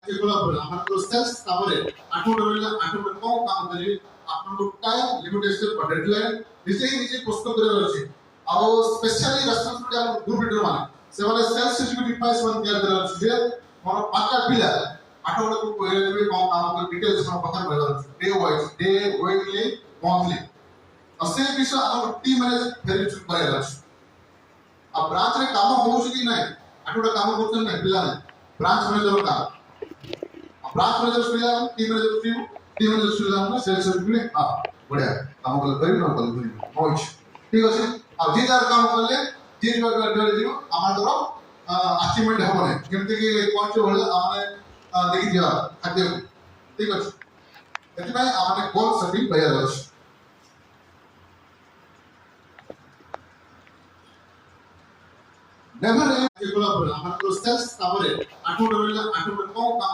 sales तापरे आठवडा कम काम करी आपनको टाइम लिमिटेशन पर डेडलाइन निजे प्रस्तुत करे अछि आ स्पेशली रेस्पॉन्सिबिलिटी हम ग्रुप लीडर माने से वाले सेल्स एग्जीक्यूटिव पास वन तैयार करे अछि जे मोर पांचटा पिला आठवडा को कोइले भी कम काम कर डिटेल्स में पता करे अछि डे वीकली मंथली असे विषय हम टीम मैनेज फेरि चुप करे अछि आ ब्रांच रे काम होउछ कि नै आठवडा काम करछन नै पिला नै ब्रांच मैनेजर का ब्रांच मैनेजर पिला टीम मैनेजर पिला सेल्स एग्जीक्यूटिव हां बढ़िया काम करी न करी होइछ ठीक अछि आ जे जार काम करले जे डरे दियो आमार अचीवमेंट हो नै जेमति कि कोन छ होला आमे देखि दिया खाद्य ठीक अछि एतबे आमे गोल सेटिंग तैयार अछि नेवर ए केवल हमर सेल्स तापरे आठवडा कम